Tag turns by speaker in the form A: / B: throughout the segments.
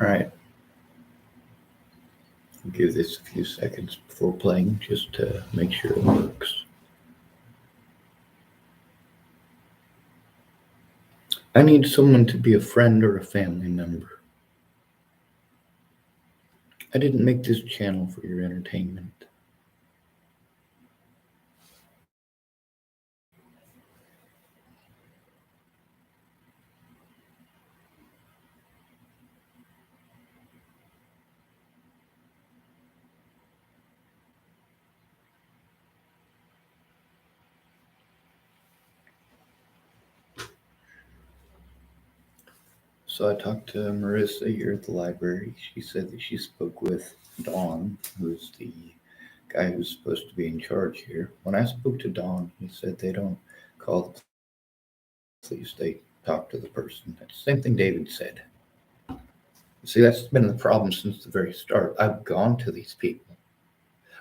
A: All right, I'll give this a few seconds before playing just to make sure it works. I need someone to be a friend or a family member. I didn't make this channel for your entertainment. So I talked to Marissa here at the library. She said that she spoke with Don, who's the guy who's supposed to be in charge here. When I spoke to Don, he said they don't call the police, they talk to the person. That's the same thing David said. See, that's been the problem since the very start. I've gone to these people.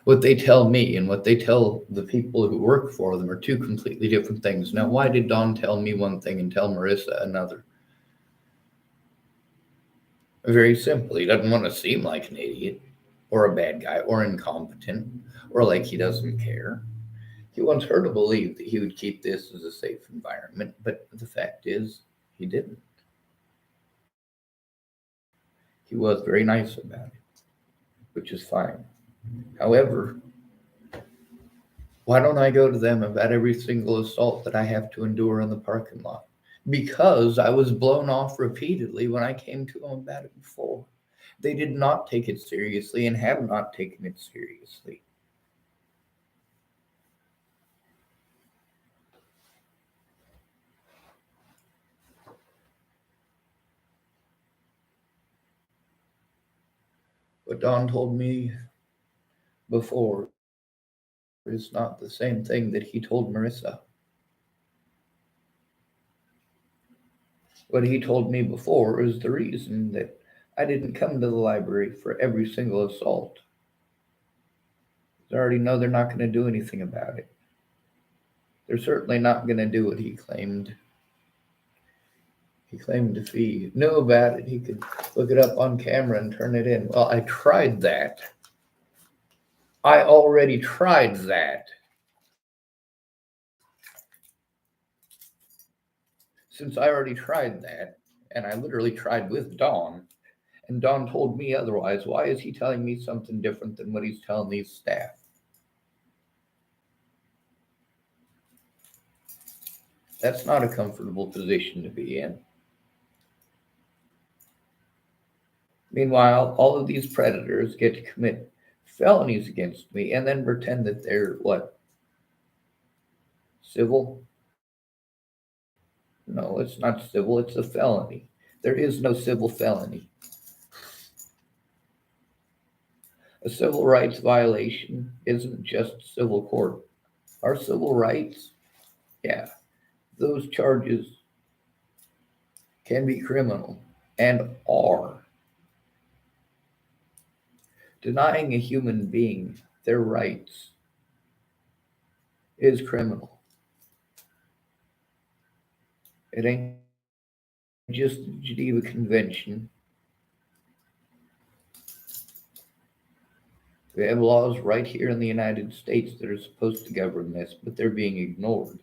A: What they tell me and what they tell the people who work for them are two completely different things. Now, why did Don tell me one thing and tell Marissa another? Very simple. He doesn't want to seem like an idiot or a bad guy or incompetent or like he doesn't care. He wants her to believe that he would keep this as a safe environment, but the fact is, he didn't. He was very nice about it, which is fine. However, why don't I go to them about every single assault that I have to endure in the parking lot? Because I was blown off repeatedly when I came to them about it before. They did not take it seriously and have not taken it seriously. What Don told me before is not the same thing that he told Marissa. What he told me before is the reason that I didn't come to the library for every single assault. They already know they're not going to do anything about it. They're certainly not going to do what he claimed. He claimed if he knew about it, he could look it up on camera and turn it in. Well, I tried that. I already tried that. Since I already tried that, and I literally tried with Dawn, and Dawn told me otherwise, why is he telling me something different than what he's telling these staff? That's not a comfortable position to be in. Meanwhile, all of these predators get to commit felonies against me and then pretend that they're what? Civil? No, it's not civil, it's a felony. There is no civil felony. A civil rights violation isn't just civil court. Our civil rights, yeah, those charges can be criminal and are. Denying a human being their rights is criminal. It ain't just the Geneva Convention. We have laws right here in the United States that are supposed to govern this, but they're being ignored.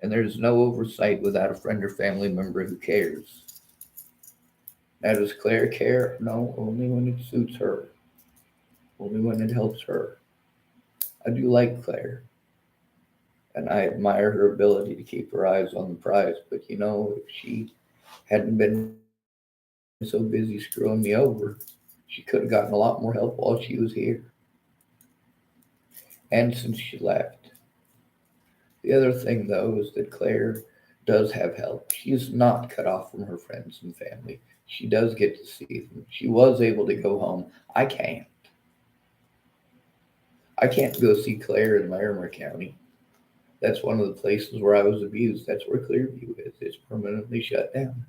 A: And there's no oversight without a friend or family member who cares. Now, does Claire care? No, only when it suits her. Only when it helps her. I do like Claire. And I admire her ability to keep her eyes on the prize. But you know, if she hadn't been so busy screwing me over, she could have gotten a lot more help while she was here. And since she left. The other thing, though, is that Claire does have help. She's not cut off from her friends and family. She does get to see them. She was able to go home. I can't. I can't go see Claire in Larimer County. That's one of the places where I was abused. That's where Clearview is. It's permanently shut down.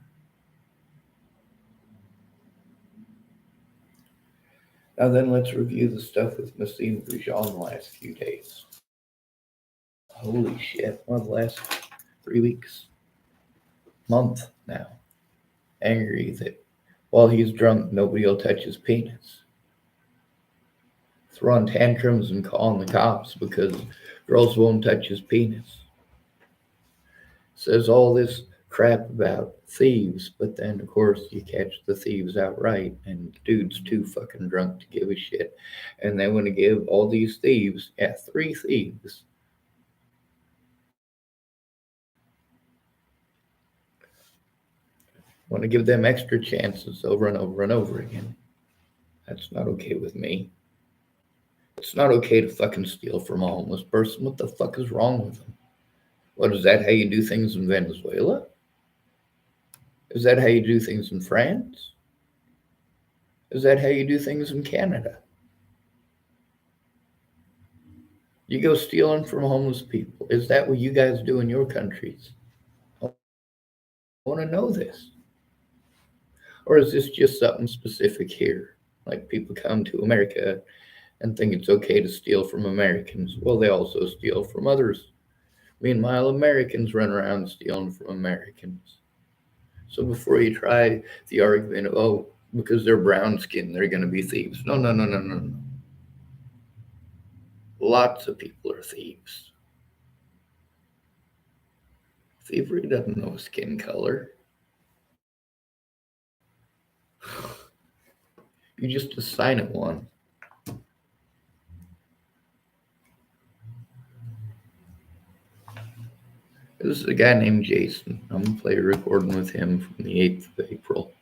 A: Now then, let's review the stuff with Massum and Vijon the last few days. Holy shit, one of the last 3 weeks, month now. Angry that While he's drunk, nobody will touch his penis. Throwing tantrums and calling the cops because girls won't touch his penis. Says all this crap about thieves, but then of course you catch the thieves outright, and the dude's too fucking drunk to give a shit. And they want to give all these thieves, 3 thieves, want to give them extra chances over and over and over again. That's not okay with me. It's not okay to fucking steal from a homeless person. What the fuck is wrong with them? What, is that how you do things in Venezuela? Is that how you do things in France? Is that how you do things in Canada? You go stealing from homeless people. Is that what you guys do in your countries? I want to know this. Or is this just something specific here? Like people come to America and think it's okay to steal from Americans. Well, they also steal from others. Meanwhile, Americans run around stealing from Americans. So before you try the argument of, oh, because they're brown skinned, they're going to be thieves. No, no, no, no, no, no. Lots of people are thieves. Thievery doesn't know skin color. You just assign it one. This is a guy named Jason. I'm going to play a recording with him from the 8th of April.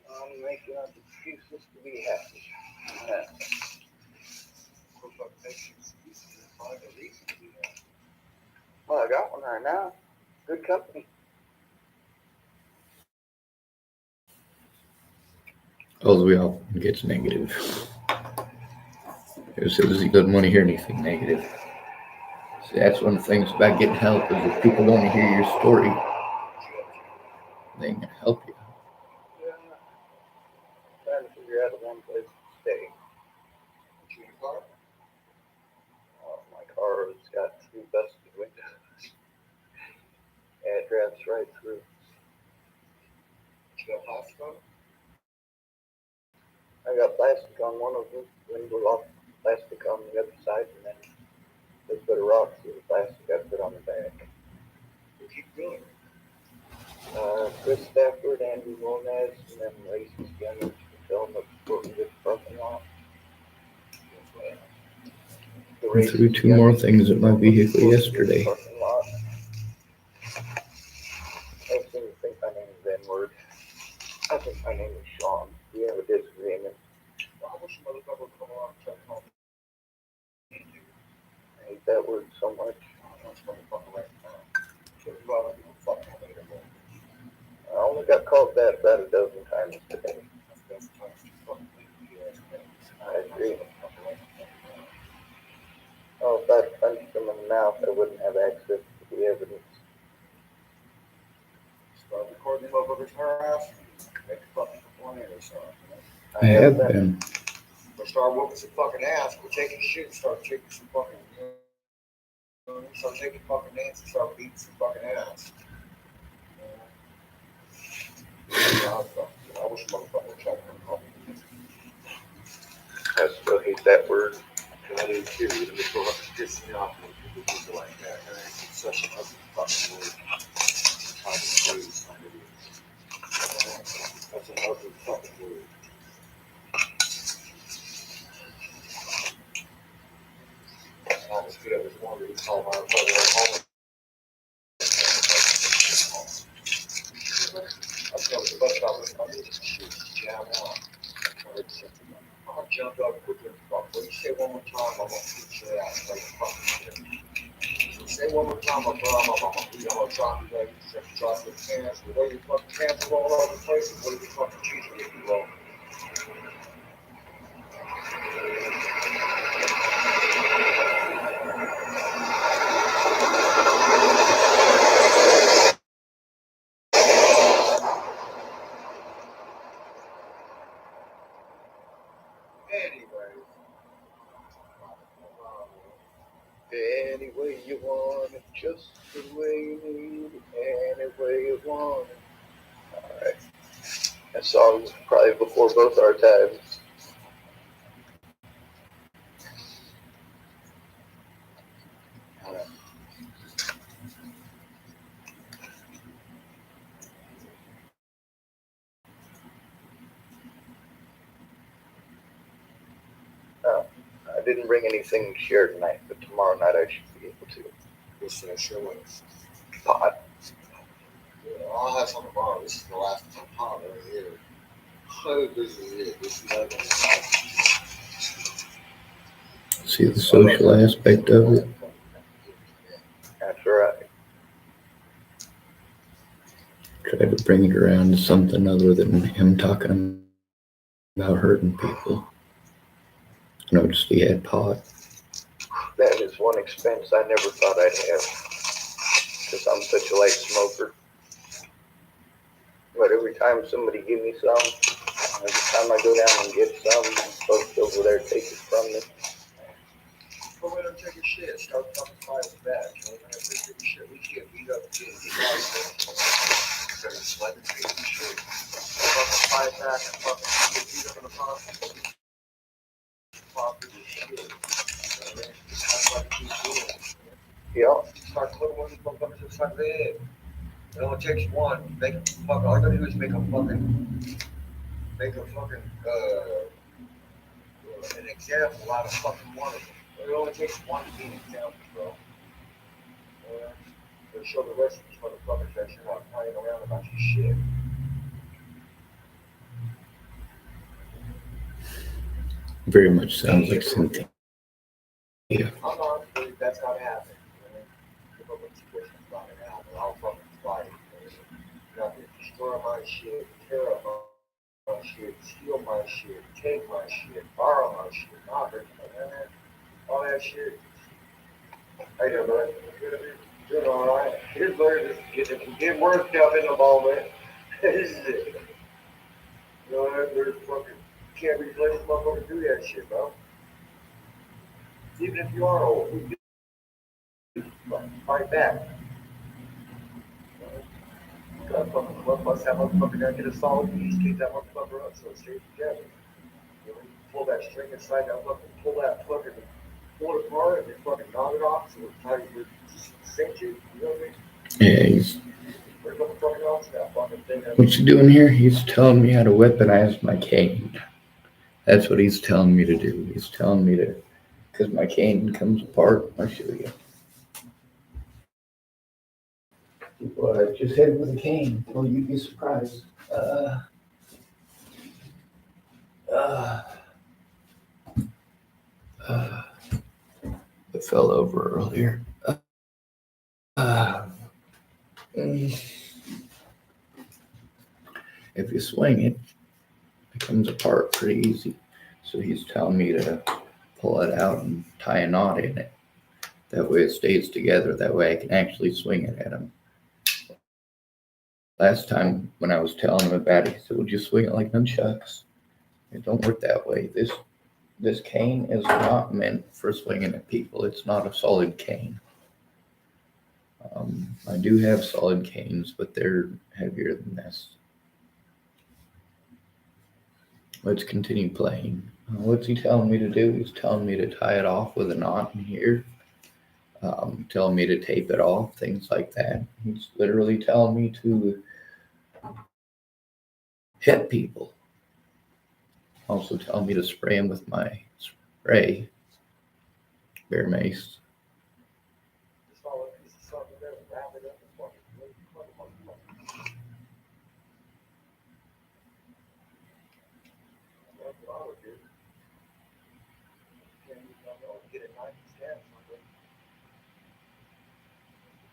B: I'm making up excuses to be happy. Well, I got one right now. Good company.
A: All the way off gets negative. It says he doesn't want to hear anything negative. See, that's one of the things about getting help is if people want to hear your story, they ain't gonna help you.
B: Yeah. Trying to figure out one place to stay. What's your car? Oh, my car has got 2 busted windows. And it drives right through. You got plastic on it? I got plastic on one of them, window lock, plastic on the other side, and then they put a rock through the plastic I put on the back. You keep doing it. Chris Stafford, Andrew Gomez, and then racist youngins to tell them what we did parking lot.
A: I threw 2 more things at my vehicle yesterday.
B: I seem to think my name is N-word. I think my name is Sean. We have a disagreement. I wish motherfucker would come along and check home. I hate that word so much. I'm just motherfucker right now. I only got called that about a dozen times today. I agree. Oh, if I punched them in the mouth, I wouldn't have access to the evidence. Start recording motherfuckers harassing you. Make a fucking complaint or something.
A: I have been.
B: Or start whooping some fucking ass. We're taking shit and start taking some fucking, start taking fucking names and start beating some fucking ass. I wish motherfucker check them. I still hate that word. I do too. It just pisses me off when people like that. It's such an ugly fucking word. That's an ugly fucking word. Not as good as one to call my brother at home. I felt the bus stop was under the shit. Jam on. I jumped up quickly and fuck. When you say one more time, I'm gonna beat your ass like fucking shit. So say one more time, I'm gonna drop you like you drop your pants. The way your fucking pants are all over the place, and what if you fucking cheese get you roll? Any way you want it, just the way you need it, any way you want it.
A: Alright. That song's probably before both our times. I didn't bring anything to share tonight, but tomorrow night I should be able to.
B: What's that share with?
A: Pot.
B: Yeah, I'll have some tomorrow. This is the last pot right here. Oh, this is it. This is not gonna
A: See the social aspect of it? That's right. Try to bring it around to something other than him talking about hurting people. I noticed he had pot. That is one expense I never thought I'd have, because I'm such a light smoker. But every time somebody give me some, every time I go down and get some, folks over there take it from me.
B: Go in and take a shit. Start fucking fighting back. You know, when I take a shit, we get beat up. Get sweating, taking shit. Fucking fight back and fucking get beat up in the pot. Pop this shit. That's what I keep doing.
A: Yeah.
B: Start putting one of these motherfuckers inside the head. It only takes one. Make a fucking. All you gotta do is make a fucking an example out of fucking one of them. It only takes one to be an example, bro. To show the rest of these motherfuckers that you're not playing around about your shit.
A: Very much sounds like something. Yeah.
B: I'm not, that's not happening. I'll fucking fight. Not to destroy my shit, tear up my shit, steal my shit, take my shit, borrow my shit, not hurt my man. All that shit. How you doing, bud? Doing all right. Here's where just get worked up in the moment. This is it. You know, there's fucking can't be letting motherfuckers do that shit, bro. Even if you are old, fight back. That fucking club must have motherfucker gotta get a solid piece, keep that motherfucker up so it stays together. You know, you pull that string inside that fucking, pull that fucking, pull it apart and then fucking knock it off so it's tight, just cinch it, you know what I mean?
A: Yeah, he's.
B: There's no fucking else that fucking thing.
A: What you doing here? He's telling me how to weaponize my cane. That's what he's telling me to do. He's telling me to, because my cane comes apart. I'll show you. What I just hit with a cane. Well, you'd be surprised. It fell over earlier. If you swing it, it comes apart pretty easy. So he's telling me to pull it out and tie a knot in it. That way it stays together. That way I can actually swing it at him. Last time when I was telling him about it, he said, "Would you swing it like nunchucks?" It don't work that way. This cane is not meant for swinging at people. It's not a solid cane. I do have solid canes, but they're heavier than this. Let's continue playing. What's he telling me to do? He's telling me to tie it off with a knot in here. Telling me to tape it off, things like that. He's literally telling me to hit people. Also telling me to spray him with my spray, bear mace.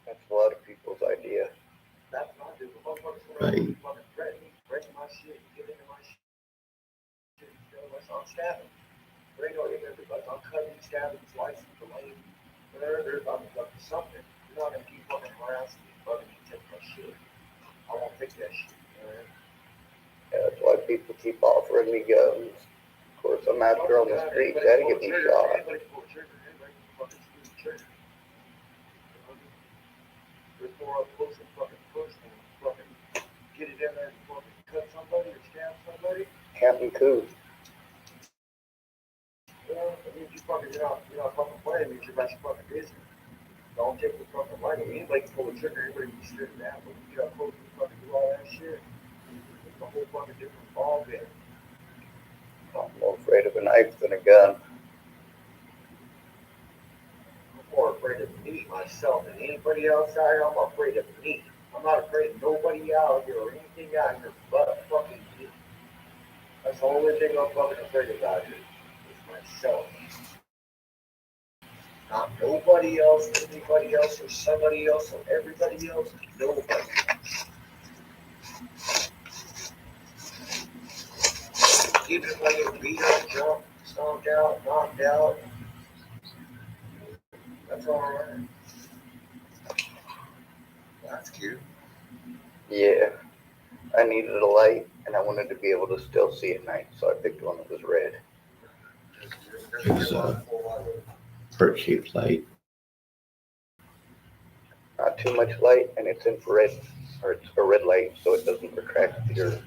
A: That's a lot of people's idea. Right.
B: I'm stabbing. There ain't no ignorant, like I'm cutting, stabbing, slicing, delaying. There's something. You're not gonna keep fucking harassing me, fucking take my shit. I won't take that shit.
A: Yeah, that's why people keep offering me guns. Of course, I'm out there on the street, that'd get me shot.
B: Anybody can pull a trigger, anybody can fucking squeeze the trigger. There's more of a push and fucking push and fucking get it in there and
C: fucking coup.
B: Well, it means you're not fucking playing. It means you're about your fucking business. Don't take the fucking money. Anybody can pull the trigger. Anybody can strip it out. But if you got folks who fucking do all that shit, it's a whole fucking different ball game.
C: I'm more afraid of a knife than a gun.
B: I'm more afraid of me, myself, than anybody else out here. I'm afraid of me. I'm not afraid of nobody out here or anything out here but fucking me. That's the only thing I'm fucking afraid of out here is myself. Not nobody else, anybody else, or somebody else, or everybody else. Nobody. Even if I get beat up, jumped, stomped out, knocked out, that's all right. That's cute.
C: Yeah. I needed a light, and I wanted to be able to still see at night, so I picked one that was red.
A: It's heart-shaped light.
C: Not too much light, and it's infrared, or it's a red light, so it doesn't retract your.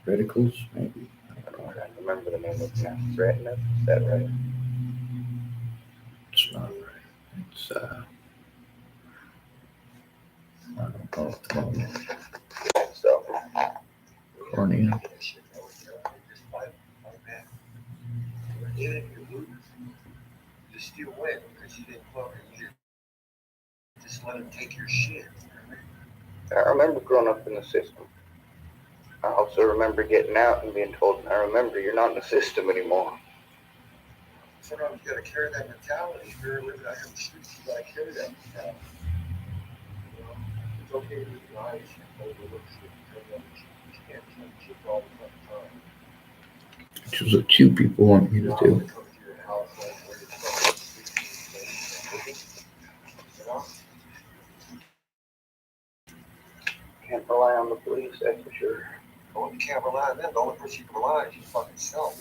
A: Reticles, maybe.
C: I'm trying to remember the name of it now. Retina, is that right?
A: It's not right. It's I don't know at the moment.
C: So,
A: Cornea.
B: Even if you lose, you still win because you didn't fucking just let them take your shit.
C: I remember growing up in the system. I also remember getting out and being told, I remember you're not in the system anymore.
B: Sometimes you gotta carry that mentality. If you're living out here in the streets, you gotta carry that mentality. You know? It's okay to be nice and overlook shit and turn the other cheek. You can't turn shit all the fucking time.
A: Which is what you people want me to
B: Not
A: do.
B: when it comes to your house, like where you're fucking sleeping, you know?
C: Can't rely on the police, that's for sure.
B: Oh, you can't rely on them. The only person you can rely on is your fucking self.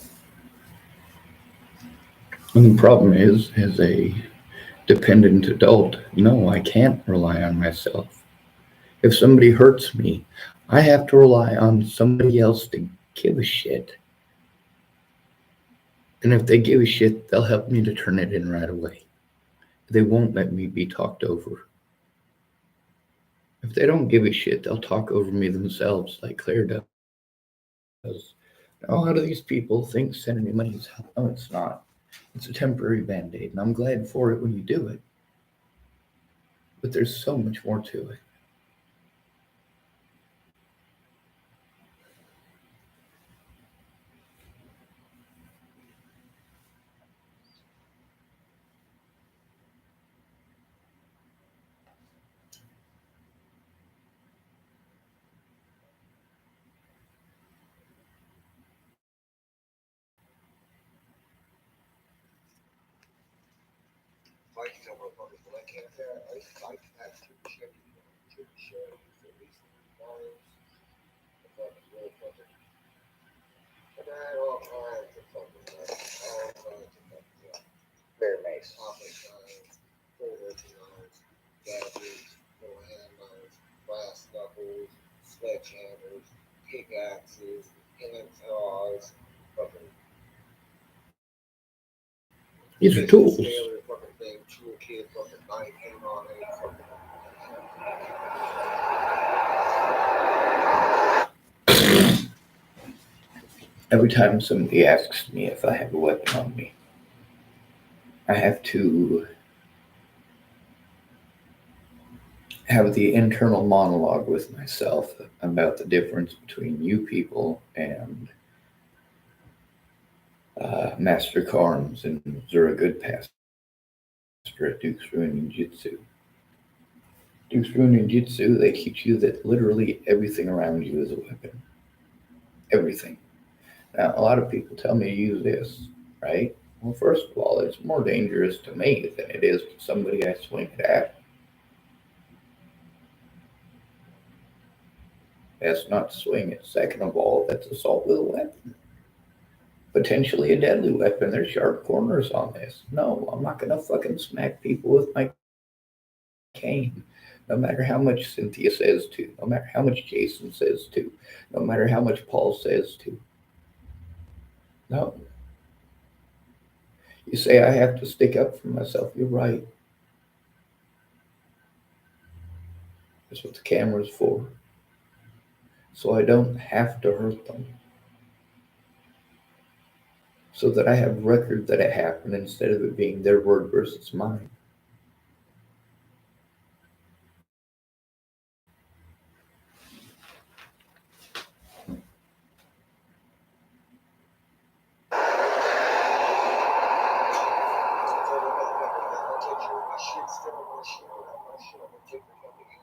A: And the problem is, as a dependent adult, no, I can't rely on myself. If somebody hurts me, I have to rely on somebody else to give a shit. And if they give a shit, they'll help me to turn it in right away. They won't let me be talked over. If they don't give a shit, they'll talk over me themselves, like Claire does. Now, how do these people think sending me money is help? No, it's not. It's a temporary band-aid, and I'm glad for it when you do it. But there's so much more to it.
B: I can tell motherfuckers, but I can't. I have two Chevys, at least 3 times. The fucking real fucking. And I had all kinds of fucking
C: Bear mace.
B: popping knives, full-working knives, gadgets, little hand knives, brass knuckles, sledgehammers, pickaxes, hand saws, fucking.
A: These are tools.
B: Sailor fucking thing, toolkit, fucking knife, hang on it, fucking.
A: Every time somebody asks me if I have a weapon on me, I have to have the internal monologue with myself about the difference between you people and Master Carnes and Zura Goodpaster at Duke's Ruin Ninjutsu. Duke's Ruin Ninjutsu, they teach you that literally everything around you is a weapon. Everything. Now, a lot of people tell me to use this, right? Well, first of all, it's more dangerous to me than it is to somebody I swing it at. That's not to swing it. Second of all, that's assault with a weapon. Potentially a deadly weapon. There's sharp corners on this. No, I'm not gonna fucking smack people with my cane. No matter how much Cynthia says to, no matter how much Jason says to, no matter how much Paul says to. No. You say I have to stick up for myself. You're right. That's what the camera's for. So I don't have to hurt them. So that I have record that it happened instead of it being their word versus mine.
B: I'll take care of my shit, still on my shit, without my shit, I'm gonna take the fucking in.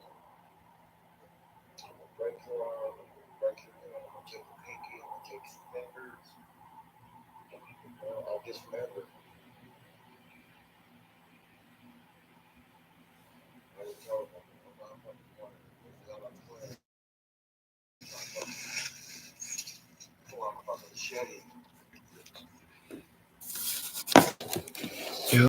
B: I'm gonna break your arm, I'm gonna break your hand, I'm gonna take the pinky, I'm gonna take some fingers. I'll dismember. I just told them, I'm not fucking playing. I'm not playing. Pull out my fucking machete.